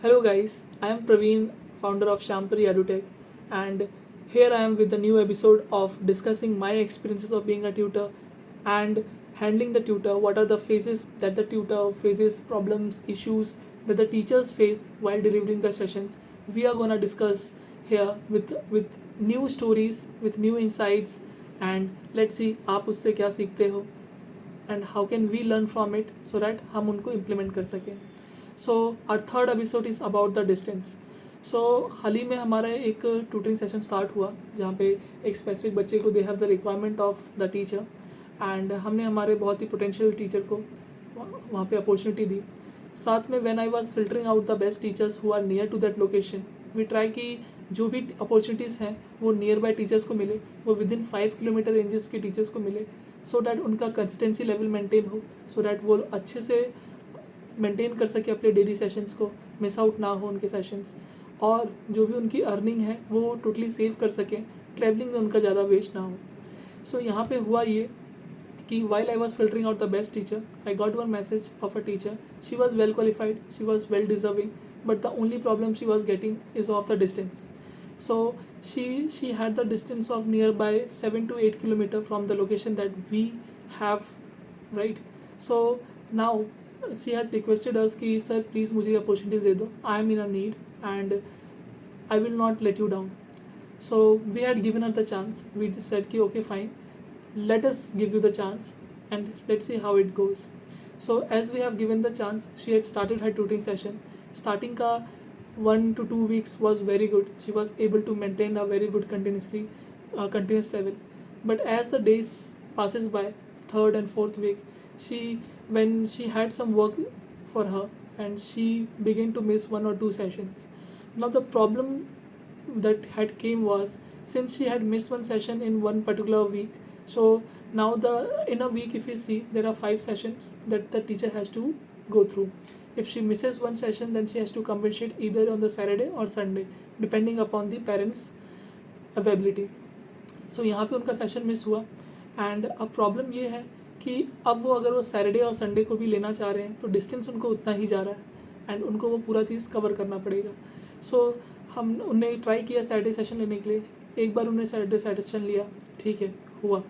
Hello guys, I am Praveen, founder of Shampari EduTech, and here I am with a new episode of discussing my experiences of being a tutor and handling the tutor. What are the phases that the tutor faces, problems, issues that the teachers face while delivering the sessions? We are gonna discuss here with new stories, with new insights, and let's see आप उससे क्या सीखते हो and how can we learn from it so that हम उनको implement कर सकें. So our third episode is about the distance. So हाल ही में हमारा एक ट्यूटरिंग सेशन स्टार्ट हुआ जहाँ पे एक स्पेसिफिक बच्चे को they have the requirement of the teacher and हमने हमारे बहुत ही पोटेंशियल टीचर को वहाँ पे अपॉर्चुनिटी दी. साथ में when I was filtering out the best teachers who are near to that location, we try कि जो भी अपॉर्चुनिटीज़ हैं वो नियर बाय टीचर्स को मिले, वो विद इन 5 किलोमीटर रेंजेस के टीचर्स को मिले, सो डैट उनका कंसिस्टेंसी लेवल मेंटेन हो, सो डैट वो अच्छे से मेंटेन कर सके अपने डेली सेशंस को, मिस आउट ना हो उनके सेशंस, और जो भी उनकी अर्निंग है वो टोटली सेव कर सकें, ट्रैवलिंग में उनका ज़्यादा वेस्ट ना हो. सो यहाँ पे हुआ ये कि while I was filtering out the best teacher, I got one message of a teacher. She was well qualified, she was well deserving, but the only problem she was getting is of the distance. So she had the distance of nearby 7 to 8 kilometer from the location that we have, right? So now she has requested us कि sir please मुझे opportunities दे दो, I am in a need and I will not let you down. So we had given her the chance. We just said कि okay fine, let us give you the chance and let's see how it goes. So as we have given the chance, she had started her tutoring session. Starting ka 1 to 2 weeks was very good. She was able to maintain a very good continuous level. But as the days passes by, third and fourth week, when she had some work for her and she began to miss 1 or 2 sessions. Now the problem that had came was, since she had missed one session in one particular week, so now in a week if you see there are 5 sessions that the teacher has to go through. If she misses one session then she has to compensate either on the Saturday or Sunday depending upon the parents availability. So यहाँ पे उनका session miss हुआ and अब problem ये है कि अब वो अगर वो सैटरडे और संडे को भी लेना चाह रहे हैं तो डिस्टेंस उनको उतना ही जा रहा है एंड उनको वो पूरा चीज़ कवर करना पड़ेगा. सो उन्हें ट्राई किया सैटरडे सेशन लेने के लिए. एक बार उन्हें सैटरडे सेशन लिया, ठीक है, हुआ.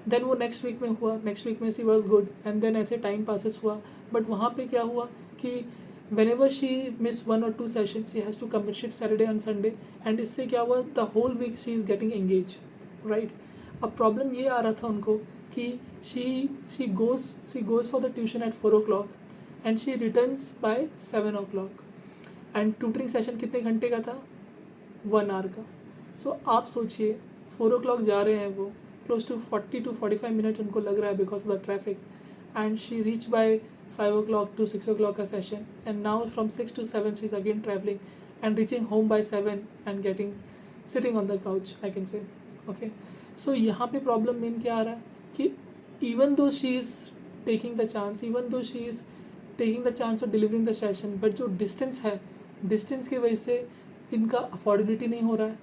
देन वो नेक्स्ट वीक में हुआ, नेक्स्ट वीक में she was good and then ऐसे टाइम पासेस हुआ. बट वहाँ पे क्या हुआ कि whenever she miss 1 or 2 session she has to compensate Saturday and Sunday and इससे क्या हुआ, the whole week she is getting engage, right. अब प्रॉब्लम ये आ रहा था उनको कि she goes for the tuition at 4 o'clock and she returns by 7 o'clock and tutoring session कितने घंटे का था, 1 hour का. सो आप सोचिए 4 o'clock जा रहे हैं वो, क्लोज टू 40 to 45 मिनट उनको लग रहा है because of the traffic and she reach by 5 o'clock to 6 o'clock का session and now from 6 to 7 she is again travelling and reaching home by 7 and getting sitting on the couch, I can say. Okay, so यहाँ पे problem main क्या आ रहा है कि even though she is taking the chance, even though she is taking the chance of delivering the session, but जो distance है, distance की वजह से इनका अफोर्डेबिलिटी नहीं हो रहा है,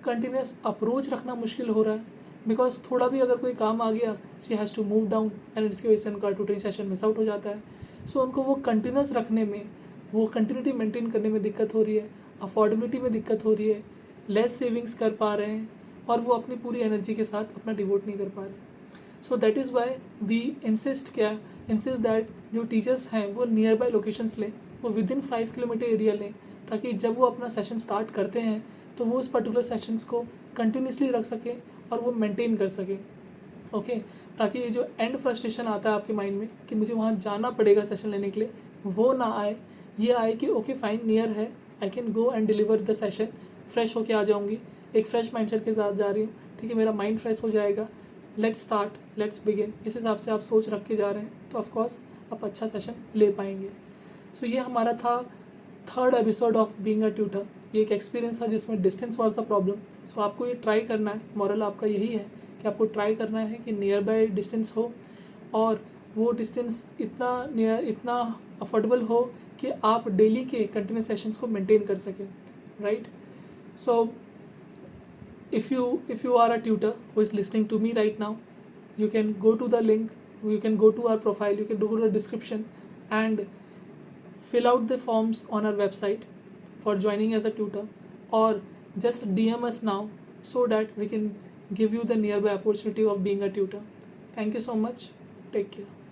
कंटिन्यूस अप्रोच रखना मुश्किल हो रहा है बिकॉज थोड़ा भी अगर कोई काम आ गया she has to move down and इसकी वजह से उनका ट्यूटरिंग सेशन मिस आउट हो जाता है. सो उनको वो कंटिन्यूस रखने में, वो कंटिन्यूटी मेंटेन करने में दिक्कत हो रही है, अफोर्डेबिलिटी में दिक्कत हो रही है, लेस सेविंग्स कर पा रहे हैं और वो अपनी पूरी एनर्जी के साथ अपना डिवोट नहीं कर पा रहे. So that is why we insist that जो टीचर्स हैं वो नियर बाय लोकेशंस लें, वो विद इन 5 किलोमीटर एरिया लें, ताकि जब वो अपना सेशन स्टार्ट करते हैं तो वो उस पर्टिकुलर सेशंस को कंटिन्यूसली रख सकें और वो मेंटेन कर सकें. ओके, ताकि ये जो एंड फ्रस्ट्रेशन आता है आपके माइंड में कि मुझे वहाँ जाना पड़ेगा सेशन लेने के लिए, वो ना आए. ये आए कि ओके फाइन, नियर है, I can go and deliver the session, fresh होके आ जाऊँगी, एक फ्रेश माइंडसेट के साथ जा रही हूँ, ठीक है, मेरा माइंड फ्रेश हो जाएगा, लेट्स स्टार्ट, लेट्स बिगिन. इस हिसाब से आप सोच रख के जा रहे हैं तो ऑफकोर्स आप अच्छा सेशन ले पाएंगे. सो ये हमारा था third episode of being a tutor. ये एक एक्सपीरियंस था जिसमें डिस्टेंस वाज द प्रॉब्लम. सो आपको ये ट्राई करना है, मॉरल आपका यही है कि आपको ट्राई करना है कि नियर बाय डिस्टेंस हो और वो डिस्टेंस इतना अफोर्डेबल हो कि आप डेली के कंटिन्यूस सेशंस को मेंटेन कर सकें, right. So if you are a tutor who is listening to me right now, you can go to the link, you can go to our profile, you can go to the description and fill out the forms on our website. for joining as a tutor, or just DM us now so that we can give you the nearby opportunity of being a tutor. Thank you so much. Take care.